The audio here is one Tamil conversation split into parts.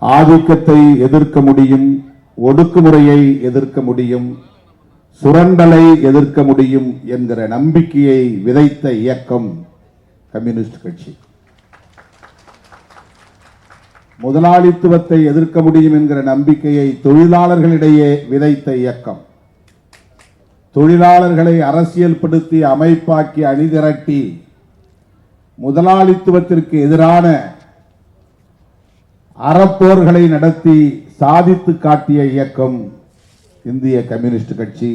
ஆதிக்கத்தை எதிர்க்க முடியும், ஒடுக்குமுறையை எதிர்க்க முடியும், சுரண்டலை எதிர்க்க முடியும் என்கிற நம்பிக்கையை விதைத்த இயக்கம் கம்யூனிஸ்ட் கட்சி. முதலாளித்துவத்தை எதிர்க்க முடியும் என்கிற நம்பிக்கையை தொழிலாளர்களிடையே விதைத்த இயக்கம். தொழிலாளர்களை அரசியல்படுத்தி அமைப்பாக்கி அணிதிரட்டி முதலாளித்துவத்திற்கு எதிரான அறப்போர்களை நடத்தி சாதித்து காட்டிய இயக்கம் இந்திய கம்யூனிஸ்ட் கட்சி,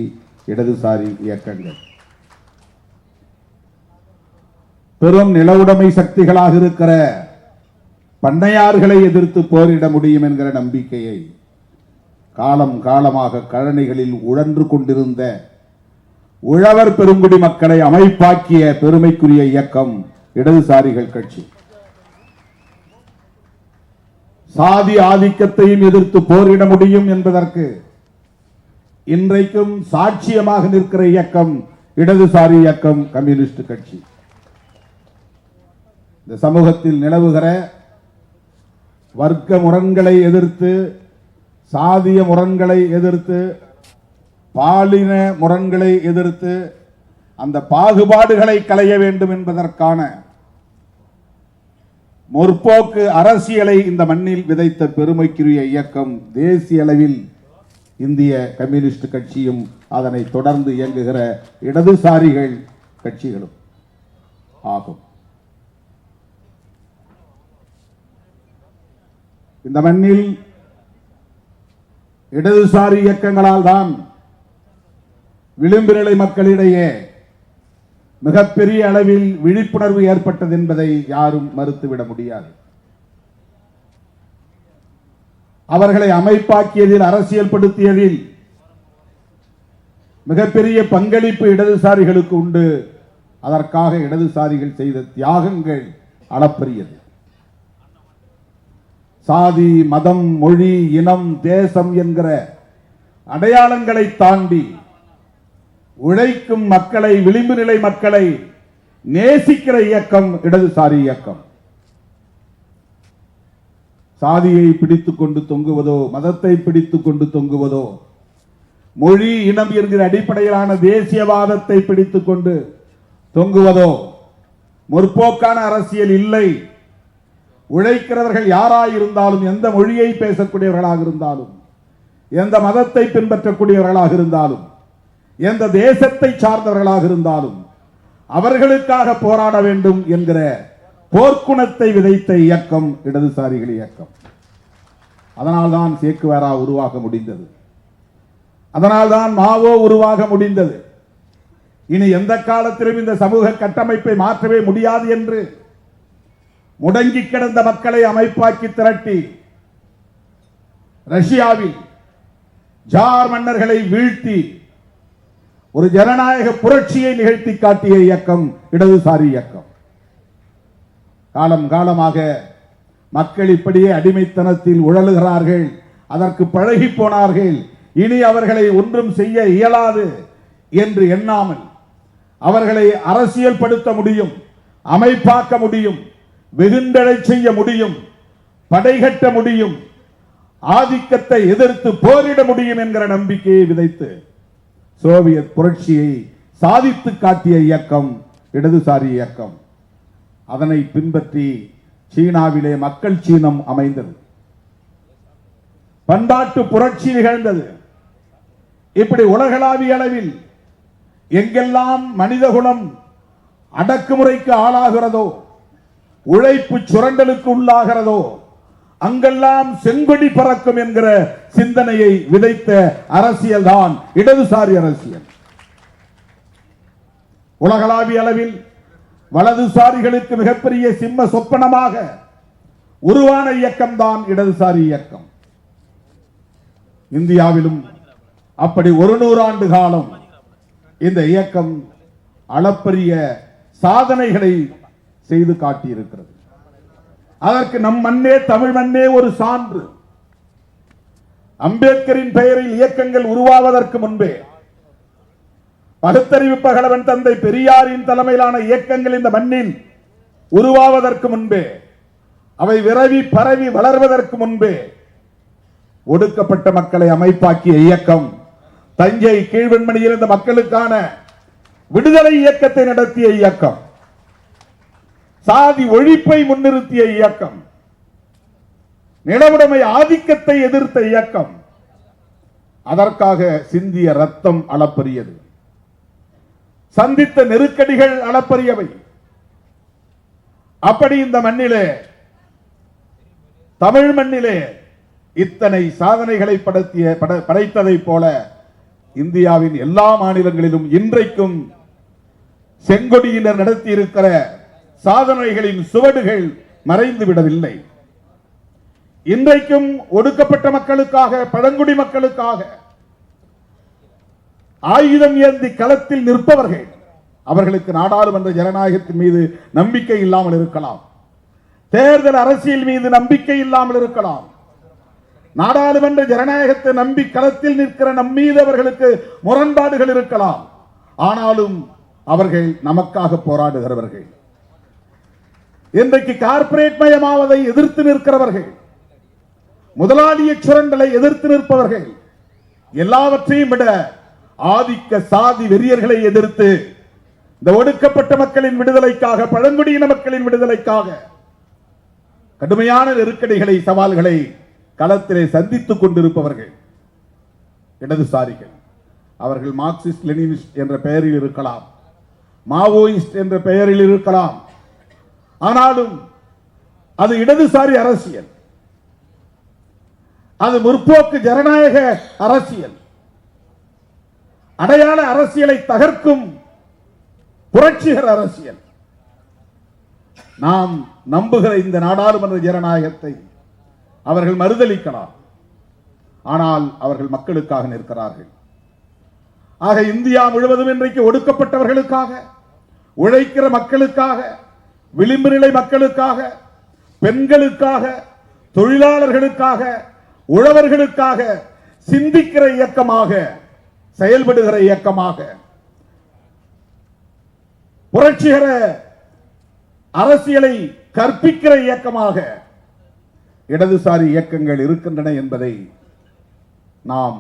இடதுசாரி இயக்கங்கள். பெரும் நிலவுடைமை சக்திகளாக இருக்கிற பண்ணையார்களை எதிர்த்து போரிட முடியும் என்கிற நம்பிக்கையை காலம் காலமாக கழனிகளில் உழன்று கொண்டிருந்த உழவர் பெருங்குடி மக்களை அமைப்பாக்கிய பெருமைக்குரிய இயக்கம் இடதுசாரிகள் கட்சி. சாதி ஆதிக்கத்தையும் எதிர்த்து போரிட முடியும் என்பதற்கு இன்றைக்கும் சாட்சியமாக நிற்கிற இயக்கம் இடதுசாரி இயக்கம் கம்யூனிஸ்ட் கட்சி. இந்த சமூகத்தில் நிலவுகிற வர்க்க முரண்களை எதிர்த்து, சாதிய முரண்களை எதிர்த்து, பாலின முரண்களை எதிர்த்து அந்த பாகுபாடுகளை களைய வேண்டும் என்பதற்கான முற்போக்கு அரசியலை இந்த மண்ணில் விதைத்த பெருமைக்குரிய இயக்கம் தேசிய அளவில் இந்திய கம்யூனிஸ்ட் கட்சியும் அதனை தொடர்ந்து இயங்குகிற இடதுசாரிகள் கட்சிகளும் ஆகும். இந்த மண்ணில் இடதுசாரி இயக்கங்களால் தான் விளிம்பு நிலை மக்களிடையே மிகப்பெரிய அளவில் விழிப்புணர்வு ஏற்பட்டது என்பதை யாரும் மறுத்துவிட முடியாது. அவர்களை அமைப்பாக்கியதில், அரசியல் படுத்தியதில் மிகப்பெரிய பங்களிப்பு இடதுசாரிகளுக்கு உண்டு. அதற்காக இடதுசாரிகள் செய்த தியாகங்கள் அளப்பரியது. சாதி, மதம், மொழி, இனம், தேசம் என்கிற அடையாளங்களை தாண்டி உழைக்கும் மக்களை, விளிம்பு நிலை மக்களை நேசிக்கிற இயக்கம் இடதுசாரி இயக்கம். சாதியை பிடித்துக் கொண்டு தொங்குவதோ, மதத்தை பிடித்துக் கொண்டு தொங்குவதோ, மொழி, இனம் என்கிற அடிப்படையிலான தேசியவாதத்தை பிடித்துக் கொண்டு தொங்குவதோ முற்போக்கான அரசியல் இல்லை. உழைக்கிறவர்கள் யாராயிருந்தாலும், எந்த மொழியை பேசக்கூடியவர்களாக இருந்தாலும், எந்த மதத்தை பின்பற்றக்கூடியவர்களாக இருந்தாலும், எந்த தேசத்தை சார்ந்தவர்களாக இருந்தாலும் அவர்களுக்காக போராட வேண்டும் என்கிற போர்க்குணத்தை விதைத்த இயக்கம் இடதுசாரிகள் இயக்கம். அதனால்தான் சேக்குவேரா உருவாக முடிந்தது. அதனால்தான் மாவோ உருவாக முடிந்தது. இனி எந்த காலத்திலும் இந்த சமூக கட்டமைப்பை மாற்றவே முடியாது என்று முடங்கி கிடந்த மக்களை அமைப்பாக்கி திரட்டி ரஷ்யாவில் ஜார் மன்னர்களை வீழ்த்தி ஒரு ஜனநாயக புரட்சியை நிகழ்த்தி காட்டிய இயக்கம் இடதுசாரி இயக்கம். காலம் காலமாக மக்கள் இப்படியே அடிமைத்தனத்தில் உழலுகிறார்கள், அதற்கு பழகி போனார்கள். இனி அவர்களை ஒன்றும் செய்ய இயலாது என்று எண்ணாமல் அவர்களை அரசியல் படுத்த முடியும், அமைப்பாக்க முடியும், வெகுண்டடை செய்ய முடியும், படைகட்ட முடியும், ஆதிக்கத்தை எதிர்த்து போரிட முடியும் என்கிற நம்பிக்கையை விதைத்து சோவியத் புரட்சியை சாதித்து காட்டிய இயக்கம் இடதுசாரி இயக்கம். அதனை பின்பற்றி சீனாவிலே மக்கள் சீனம் அமைந்தது, பண்பாட்டு புரட்சி நிகழ்ந்தது. இப்படி உலகளாவிய அளவில் எங்கெல்லாம் மனிதகுலம் அடக்குமுறைக்கு ஆளாகிறதோ, உழைப்பு சுரண்டலுக்கு உள்ளாகிறதோ, அங்கெல்லாம் செங்கொடி பறக்கும் என்கிற சிந்தனையை விதைத்த அரசியல் தான் இடதுசாரி அரசியல். உலகளாவிய அளவில் வலதுசாரிகளுக்கு மிகப்பெரிய சிம்ம சொப்பனமாக உருவான இயக்கம் தான் இடதுசாரி இயக்கம். இந்தியாவிலும் அப்படி 100 ஆண்டு காலம் இந்த இயக்கம் அளப்பரிய சாதனைகளை செய்து காட்டியிருக்கிறது. அதற்கு நம் மண்ணே, தமிழ் மண்ணே ஒரு சான்று. அம்பேத்கரின் பெயரில் இயக்கங்கள் உருவாவதற்கு முன்பே, பகுத்தறிவு பகலவன் தந்தை பெரியாரின் தலைமையிலான இயக்கங்கள் இந்த மண்ணில் உருவாவதற்கு முன்பே அவை விரவி பரவி வளர்வதற்கு முன்பே ஒடுக்கப்பட்ட மக்களை அமைப்பாக்கிய இயக்கம், தஞ்சை கீழ்வெண்மணியில் இருந்த மக்களுக்கான விடுதலை இயக்கத்தை நடத்திய இயக்கம், சாதி ஒழிப்பை முன்னிறுத்திய இயக்கம், நிலவுடைமை ஆதிக்கத்தை எதிர்த்த இயக்கம், அதற்காக சிந்திய ரத்தம் அளப்பரியது, சந்தித்த நெருக்கடிகள் அளப்பரியவை. அப்படி இந்த மண்ணிலே, தமிழ் மண்ணிலே இத்தனை சாதனைகளை படைத்ததை போல இந்தியாவின் எல்லா மாநிலங்களிலும் இன்றைக்கும் செங்கொடியினர் நடத்தி இருக்கிற சாதனைகளின் சுவடுகள் மறைந்து விடவில்லை. இன்றைக்கும் ஒடுக்கப்பட்ட மக்களுக்காக, பழங்குடி மக்களுக்காக ஆயுதம் ஏந்தி களத்தில் நிற்பவர்கள், அவர்களுக்கு நாடாளுமன்ற ஜனநாயகத்தின் மீது நம்பிக்கை இல்லாமல் இருக்கலாம், தேர்தல் அரசியல் மீது நம்பிக்கை இல்லாமல் இருக்கலாம். நாடாளுமன்ற ஜனநாயகத்தை நம்பி களத்தில் நிற்கிற நம் மீது அவர்களுக்கு முரண்பாடுகள் இருக்கலாம். ஆனாலும் அவர்கள் நமக்காக போராடுகிறவர்கள். இன்றைக்கு கார்ப்பரேட் மயமாவதை எதிர்த்து நிற்கிறவர்கள், முதலாளிய சுரண்டலை எதிர்த்து நிற்பவர்கள், எல்லாவற்றையும் விட ஆதிக்க சாதி வெறியர்களை எதிர்த்து இந்த ஒடுக்கப்பட்ட மக்களின் விடுதலைக்காக, பழங்குடியின மக்களின் விடுதலைக்காக கடுமையான நெருக்கடிகளை, சவால்களை களத்திலே சந்தித்துக் கொண்டிருப்பவர்கள் இடதுசாரிகள். அவர்கள் மார்க்சிஸ்ட் லெனினிஸ்ட் என்ற பெயரில் இருக்கலாம், மாவோயிஸ்ட் என்ற பெயரில் இருக்கலாம். ஆனாலும் அது இடதுசாரி அரசியல், அது முற்போக்கு ஜனநாயக அரசியல், அடையாள அரசியலை தகர்க்கும் புரட்சிகர அரசியல். நாம் நம்புகிற இந்த நாடாளுமன்ற ஜனநாயகத்தை அவர்கள் மறுதலிக்கலாம், ஆனால் அவர்கள் மக்களுக்காக நிற்கிறார்கள். ஆக இந்தியா முழுவதும் இன்றைக்கு ஒடுக்கப்பட்டவர்களுக்காக, உழைக்கிற மக்களுக்காக, விளிம்பு நிலை மக்களுக்காக, பெண்களுக்காக, தொழிலாளர்களுக்காக, உழவர்களுக்காக சிந்திக்கிற இயக்கமாக, செயல்படுகிற இயக்கமாக, புரட்சிகர அரசியலை கற்பிக்கிற இயக்கமாக இடதுசாரி இயக்கங்கள் இருக்கின்றன என்பதை நாம்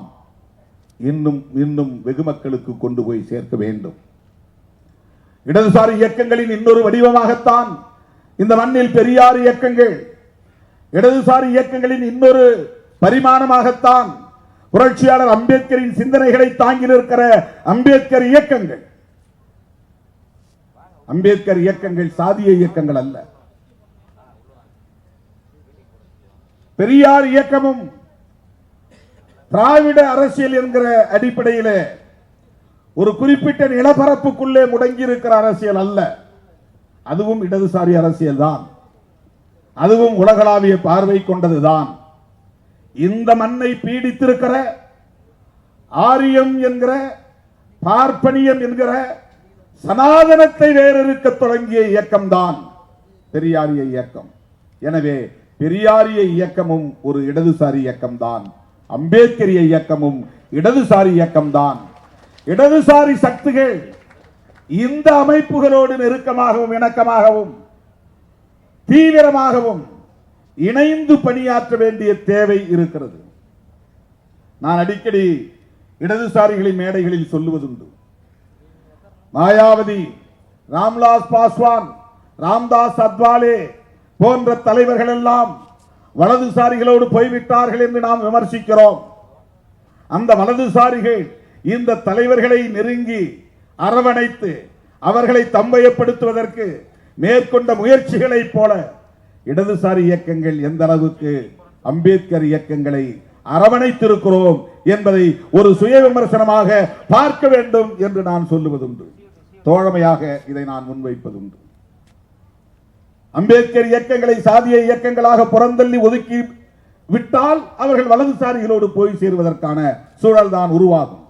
இன்னும் இன்னும் வெகு மக்களுக்கு கொண்டு போய் சேர்க்க வேண்டும். இடதுசாரி இயக்கங்களின் இன்னொரு வடிவமாகத்தான் இந்த மண்ணில் பெரியார் இயக்கங்கள், இடதுசாரி இயக்கங்களின் இன்னொரு பரிமாணமாகத்தான் புரட்சியாளர் அம்பேத்கரின் சிந்தனைகளை தாங்கி நிற்கிற அம்பேத்கர் இயக்கங்கள். அம்பேத்கர் இயக்கங்கள் சாதிய இயக்கங்கள் அல்ல. பெரியார் இயக்கமும் திராவிட அரசியல் என்கிற அடிப்படையில் ஒரு குறிப்பிட்ட நிலப்பரப்புக்குள்ளே முடங்கி இருக்கிற அரசியல் அல்ல. அதுவும் இடதுசாரி அரசியல் தான், அதுவும் உலகளாவிய பார்வை கொண்டதுதான். இந்த மண்ணை பீடித்திருக்கிற ஆரியம் என்கிற, பார்ப்பனியம் என்கிற சனாதனத்தை வேறறுக்க தொடங்கிய இயக்கம்தான் பெரியாரிய இயக்கம். எனவே பெரியாரிய இயக்கமும் ஒரு இடதுசாரி இயக்கம்தான், அம்பேத்கரிய இயக்கமும் இடதுசாரி இயக்கம்தான். இடதுசாரி சக்திகள் இந்த அமைப்புகளோடு நெருக்கமாகவும் இணக்கமாகவும் தீவிரமாகவும் இணைந்து பணியாற்ற வேண்டிய தேவை இருக்கிறது. நான் அடிக்கடி இடதுசாரிகளின் மேடைகளில் சொல்லுவதுண்டு, மாயாவதி, ராம்விலாஸ் பாஸ்வான், ராம்தாஸ் அத்வாலே போன்ற தலைவர்கள் எல்லாம் வலதுசாரிகளோடு போய்விட்டார்கள் என்று நாம் விமர்சிக்கிறோம். அந்த வலதுசாரிகள் இந்த தலைவர்களை நெருங்கி அரவணைத்து அவர்களை தம்பயப்படுத்துவதற்கு மேற்கொண்ட முயற்சிகளைப் போல இடதுசாரி இயக்கங்கள் எந்த அளவுக்கு அம்பேத்கர் இயக்கங்களை அரவணைத்திருக்கிறோம் என்பதை ஒரு சுய விமர்சனமாக பார்க்க வேண்டும் என்று நான் சொல்லுவதுண்டு. தோழமையாக இதை நான் முன்வைப்பதுண்டு. அம்பேத்கர் இயக்கங்களை சாதிய இயக்கங்களாக புறந்தள்ளி ஒதுக்கி விட்டால் அவர்கள் வலதுசாரிகளோடு போய் சேருவதற்கான சூழல் தான் உருவாகும்.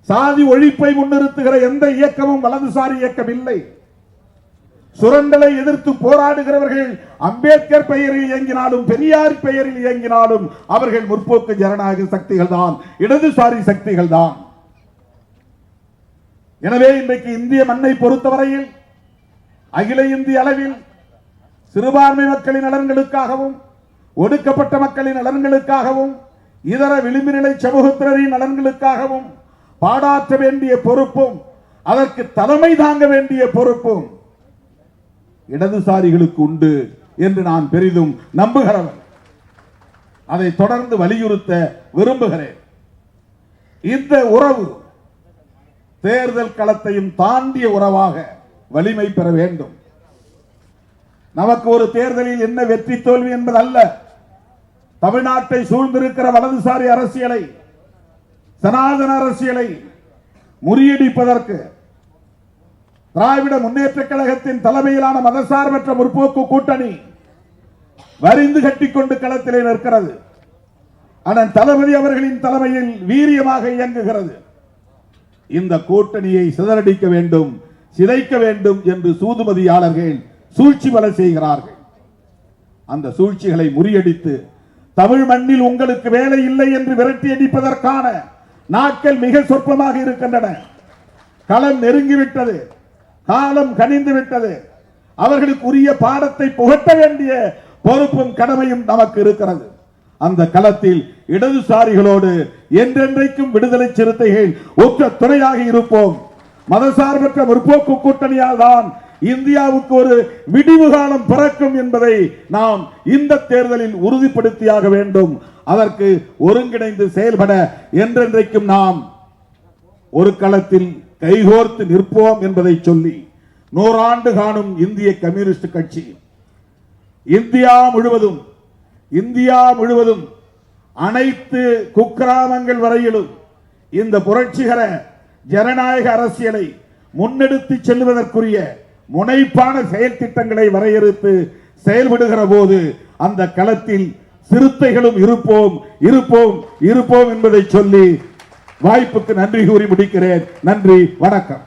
சாதி ஒழிப்பை முன்னிறுத்துகிற எந்த இயக்கமும் வலதுசாரி இயக்கம் இல்லை. சுரண்டலை எதிர்த்து போராடுகிறவர்கள் அம்பேத்கர் பெயரில் இயங்கினாலும் பெரியார் பெயரில் இயங்கினாலும் அவர்கள் முற்போக்கு ஜனநாயக சக்திகள் தான், இடதுசாரி சக்திகள் தான். எனவே இன்றைக்கு இந்திய மண்ணை பொறுத்தவரையில் அகில இந்திய அளவில் சிறுபான்மை மக்களின் நலன்களுக்காகவும் ஒடுக்கப்பட்ட மக்களின் நலன்களுக்காகவும் இதர விளிம்பு நிலை சமூகத்தினரின் நலன்களுக்காகவும் பாடாற்ற வேண்டிய பொறுப்பும் அதற்கு தலைமை தாங்க வேண்டிய பொறுப்பும் இடதுசாரிகளுக்கு உண்டு என்று நான் பெரிதும் நம்புகிறவன். அதை தொடர்ந்து வலியுறுத்த விரும்புகிறேன். இந்த உறவு தேர்தல் களத்தையும் தாண்டிய உறவாக வலிமை பெற வேண்டும். நமக்கு ஒரு தேர்தலில் என்ன வெற்றி தோல்வி என்பது அல்ல. தமிழ்நாட்டை சூழ்ந்திருக்கிற வலதுசாரி அரசியலை, சனாதன அரசியலை முறியடிப்பதற்கு திராவிட முன்னேற்ற கழகத்தின் தலைமையிலான மதசார்பற்ற முற்போக்கு கூட்டணி வரிந்து கட்டிக்கொண்டு களத்திலே நிற்கிறது. அண்ணன் தளபதி அவர்களின் தலைமையில் வீரியமாக இயங்குகிறது. இந்த கூட்டணியை சிதறடிக்க வேண்டும், சிதைக்க வேண்டும் என்று சூதுமதியாளர்கள் சூழ்ச்சி பல செய்கிறார்கள். அந்த சூழ்ச்சிகளை முறியடித்து தமிழ் மண்ணில் உங்களுக்கு வேலை இல்லை என்று விரட்டி அடிப்பதற்கான நாட்கள் மிக சொற்பமாக இருக்கின்றன. களம் நெருங்கிவிட்டது, காலம் கனிந்து விட்டது. அவர்களுக்கு உரிய பாடத்தை புகட்ட வேண்டிய பொறுப்பும் கடமையும் நமக்கு இருக்கிறது. அந்த களத்தில் இடதுசாரிகளோடு என்றென்றைக்கும் விடுதலை சிறுத்தைகள் ஒற்ற துணையாக இருப்போம். மதசார்பற்ற முற்போக்கு கூட்டணியால் தான் இந்தியாவுக்கு ஒரு விடிவு காலம் பிறக்கும் என்பதை நாம் இந்த தேர்தலில் உறுதிப்படுத்தியாக வேண்டும். அதற்கு ஒருங்கிணைந்து செயல்பட என்றென்றைக்கும் நாம் ஒரு களத்தில் கைகோர்த்து நிற்போம் என்பதை சொல்லி, 100 ஆண்டு காணும் இந்திய கம்யூனிஸ்ட் கட்சி இந்தியா முழுவதும் அனைத்து குக்கிராமங்கள் வரையிலும் இந்த புரட்சிகர ஜனநாயக அரசியலை முன்னெடுத்து செல்வதற்குரிய முனைப்பான செயல் திட்டங்களை வரையறுத்து செயல்படுகிற போது அந்த களத்தில் சிறுத்தைகளும் இருப்போம் என்பதை சொல்லி வாய்ப்புக்கு நன்றி கூறி முடிக்கிறேன். நன்றி, வணக்கம்.